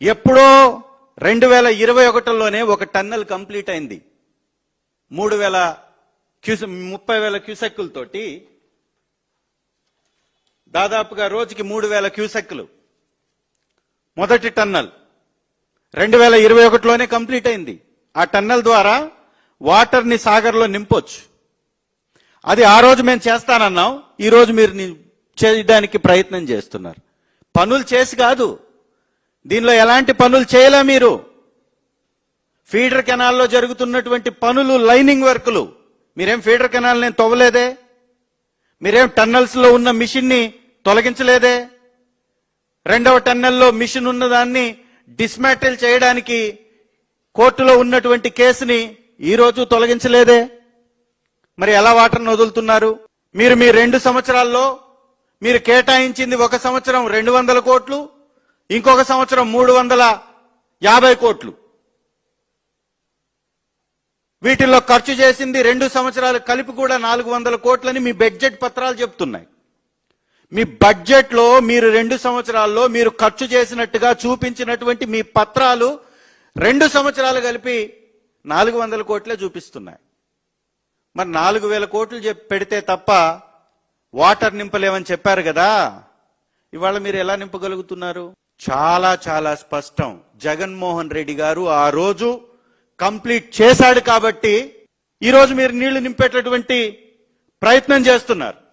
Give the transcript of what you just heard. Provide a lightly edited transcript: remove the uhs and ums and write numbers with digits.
ఎప్పుడో 2021లోనే ఒక tunnel complete అయింది. 30,000 క్యూసెక్కులతోటి దాదాపుగా రోజుకి 3,000 క్యూసెక్కులు మొదటి టన్నెల్ 2021లోనే కంప్లీట్ అయింది. ఆ టన్నెల్ ద్వారా వాటర్ని సాగర్లో నింపొచ్చు. అది ఆ రోజు మేము చేస్తానన్నాం, ఈ రోజు మీరు చేయడానికి ప్రయత్నం చేస్తున్నారు. పనులు చేసి కాదు, దీనిలో ఎలాంటి పనులు చేయలే మీరు. ఫీడర్ కెనాల్లో జరుగుతున్నటువంటి పనులు లైనింగ్ వర్కులు, మీరేం ఫీడర్ కెనాల్ నేను తవ్వలేదే, మీరేం టన్నెల్స్ లో ఉన్న మిషన్ ని తొలగించలేదే, రెండవ టన్నెల్లో మిషన్ ఉన్నదాన్ని డిస్మాటిల్ చేయడానికి కోర్టులో ఉన్నటువంటి కేసుని ఈ రోజు తొలగించలేదే. మరి ఎలా వాటర్ని వదులుతున్నారు? మీరు మీ 2 సంవత్సరాల్లో మీరు కేటాయించింది ఒక సంవత్సరం 200 కోట్లు, ఇంకొక సంవత్సరం 350 కోట్లు. వీటిల్లో ఖర్చు చేసింది 2 సంవత్సరాలు కలిపి కూడా 400 కోట్లని మీ బడ్జెట్ పత్రాలు చెప్తున్నాయి. మీ బడ్జెట్ లో మీరు 2 సంవత్సరాల్లో మీరు ఖర్చు చేసినట్టుగా చూపించినటువంటి మీ పత్రాలు 2 సంవత్సరాలు కలిపి 400 కోట్లే చూపిస్తున్నాయి. మరి 4,000 కోట్లు పెడితే తప్ప వాటర్ నింపలేమని చెప్పారు కదా, ఇవాళ మీరు ఎలా నింపగలుగుతున్నారు? చాలా చాలా స్పష్టం. జగన్మోహన్ రెడ్డి గారు ఆ రోజు కంప్లీట్ చేశాడు కాబట్టి ఈ రోజు మీరు నీళ్లు నింపేటటువంటి ప్రయత్నం చేస్తున్నారు.